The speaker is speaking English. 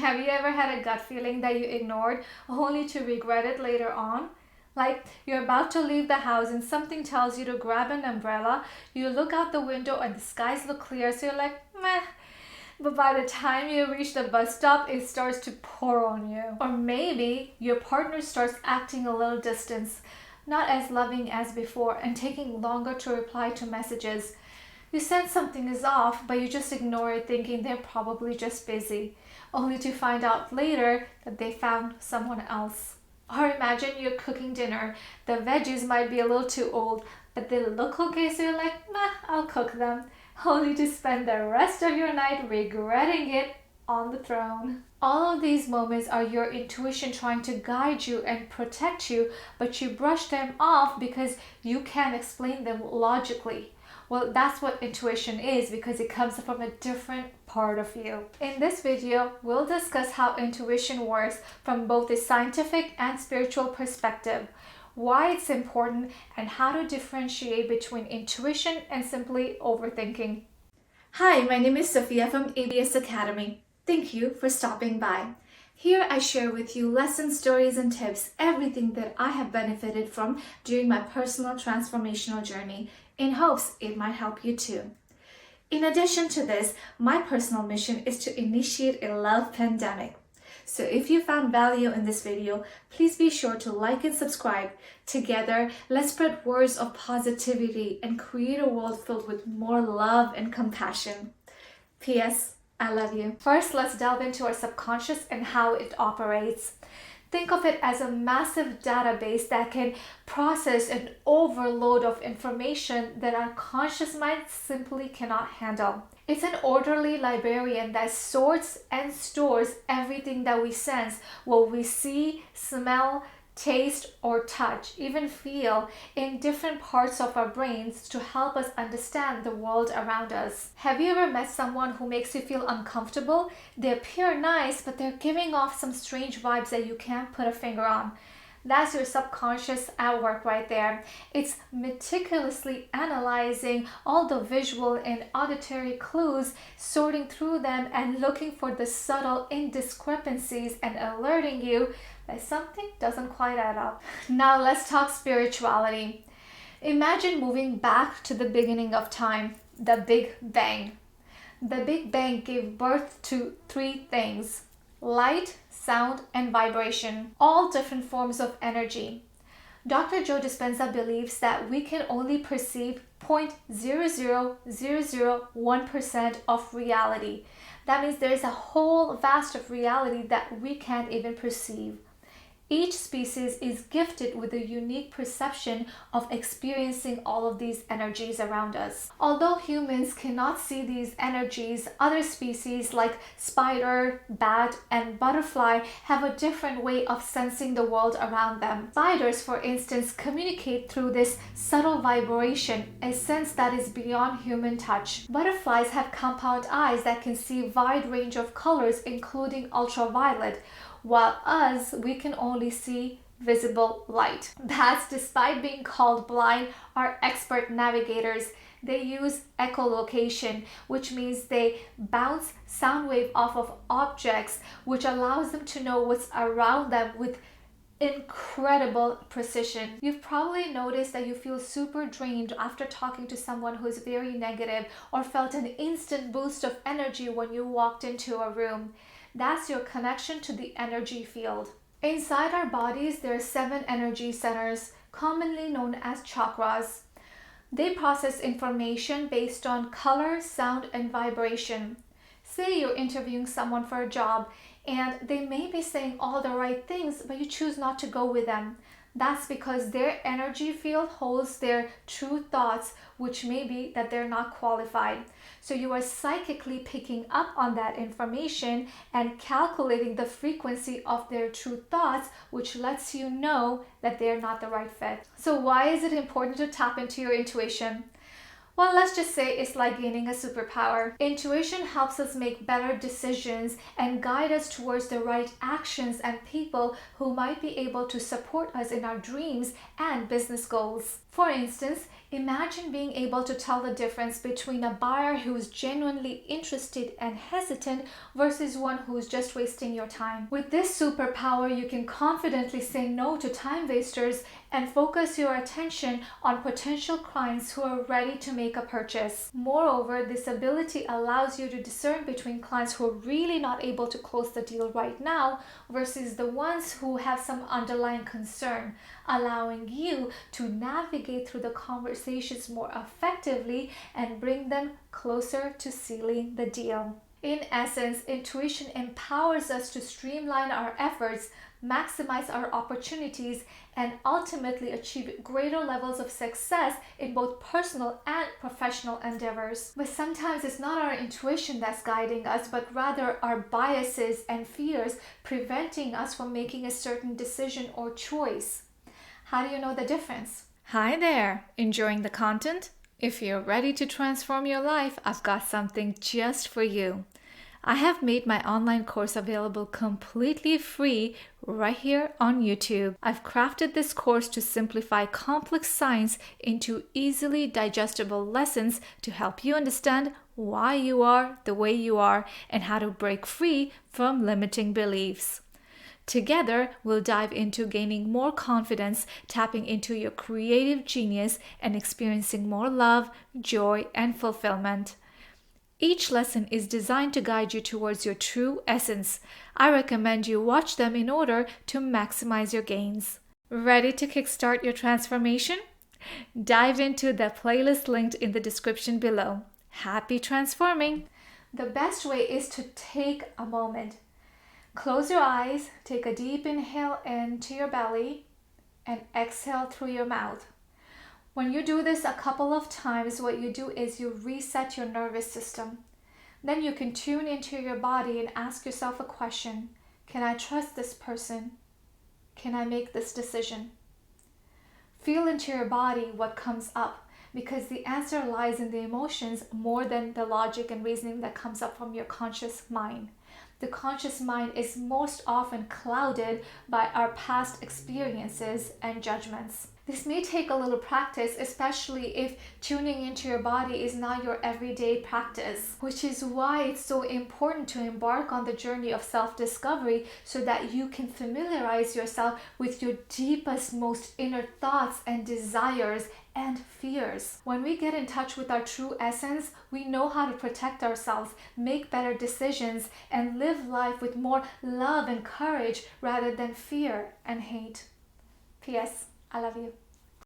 Have you ever had a gut feeling that you ignored only to regret it later on? Like you're about to leave the house and something tells you to grab an umbrella, you look out the window and the skies look clear, so you're like, meh. But by the time you reach the bus stop, it starts to pour on you. Or maybe your partner starts acting a little distant, not as loving as before, and taking longer to reply to messages. You sense something is off, but you just ignore it thinking they're probably just busy, only to find out later that they found someone else. Or imagine you're cooking dinner. The veggies might be a little too old, but they look okay, so you're like, nah, I'll cook them, only to spend the rest of your night regretting it on the throne. All of these moments are your intuition trying to guide you and protect you, but you brush them off because you can't explain them logically. Well, that's what intuition is because it comes from a different part of you. In this video, we'll discuss how intuition works from both a scientific and spiritual perspective, why it's important, and how to differentiate between intuition and simply overthinking. Hi, my name is Sophia from ABS Academy. Thank you for stopping by. Here I share with you lessons, stories, and tips, everything that I have benefited from during my personal transformational journey, in hopes it might help you too. In addition to this, my personal mission is to initiate a love pandemic. So if you found value in this video, please be sure to like and subscribe. Together, let's spread words of positivity and create a world filled with more love and compassion. P.S. I love you. First, let's delve into our subconscious and how it operates. Think of it as a massive database that can process an overload of information that our conscious mind simply cannot handle. It's an orderly librarian that sorts and stores everything that we sense, what we see, smell, taste, or touch, even feel, in different parts of our brains to help us understand the world around us. Have you ever met someone who makes you feel uncomfortable? They appear nice, but they're giving off some strange vibes that you can't put a finger on. That's your subconscious at work right there. It's meticulously analyzing all the visual and auditory clues, sorting through them and looking for the subtle indiscrepancies and alerting you that something doesn't quite add up. Now let's talk spirituality. Imagine moving back to the beginning of time, the Big Bang. The Big Bang gave birth to three things: light, sound, and vibration, all different forms of energy. Dr. Joe Dispenza believes that we can only perceive 0.00001% of reality. That means there is a whole vast of reality that we can't even perceive. Each species is gifted with a unique perception of experiencing all of these energies around us. Although humans cannot see these energies, other species like spider, bat, and butterfly have a different way of sensing the world around them. Spiders, for instance, communicate through this subtle vibration, a sense that is beyond human touch. Butterflies have compound eyes that can see a wide range of colors, including ultraviolet, while us, we can only see visible light. Bats, despite being called blind, are expert navigators. They use echolocation, which means they bounce sound wave off of objects, which allows them to know what's around them with incredible precision. You've probably noticed that you feel super drained after talking to someone who is very negative, or felt an instant boost of energy when you walked into a room. That's your connection to the energy field. Inside our bodies, there are 7 energy centers, commonly known as chakras. They process information based on color, sound, and vibration. Say you're interviewing someone for a job, and they may be saying all the right things, but you choose not to go with them. That's because their energy field holds their true thoughts, which may be that they're not qualified. So you are psychically picking up on that information and calculating the frequency of their true thoughts, which lets you know that they're not the right fit. So why is it important to tap into your intuition? Well, let's just say it's like gaining a superpower. Intuition helps us make better decisions and guide us towards the right actions and people who might be able to support us in our dreams and business goals. For instance, imagine being able to tell the difference between a buyer who is genuinely interested and hesitant versus one who is just wasting your time. With this superpower, you can confidently say no to time wasters and focus your attention on potential clients who are ready to make a purchase. Moreover, this ability allows you to discern between clients who are really not able to close the deal right now versus the ones who have some underlying concern, allowing you to navigate through the conversations more effectively and bring them closer to sealing the deal. In essence, intuition empowers us to streamline our efforts, maximize our opportunities, and ultimately achieve greater levels of success in both personal and professional endeavors. But sometimes it's not our intuition that's guiding us, but rather our biases and fears preventing us from making a certain decision or choice. How do you know the difference? Hi there! Enjoying the content? If you're ready to transform your life, I've got something just for you. I have made my online course available completely free right here on YouTube. I've crafted this course to simplify complex science into easily digestible lessons to help you understand why you are the way you are and how to break free from limiting beliefs. Together, we'll dive into gaining more confidence, tapping into your creative genius, and experiencing more love, joy, and fulfillment. Each lesson is designed to guide you towards your true essence. I recommend you watch them in order to maximize your gains. Ready to kickstart your transformation? Dive into the playlist linked in the description below. Happy transforming! The best way is to take a moment. Close your eyes, take a deep inhale into your belly, and exhale through your mouth. When you do this a couple of times, what you do is you reset your nervous system. Then you can tune into your body and ask yourself a question. Can I trust this person? Can I make this decision? Feel into your body what comes up, because the answer lies in the emotions more than the logic and reasoning that comes up from your conscious mind. The conscious mind is most often clouded by our past experiences and judgments. This may take a little practice, especially if tuning into your body is not your everyday practice, which is why it's so important to embark on the journey of self-discovery so that you can familiarize yourself with your deepest, most inner thoughts and desires and fears. When we get in touch with our true essence, we know how to protect ourselves, make better decisions, and live life with more love and courage rather than fear and hate. P.S. I love you.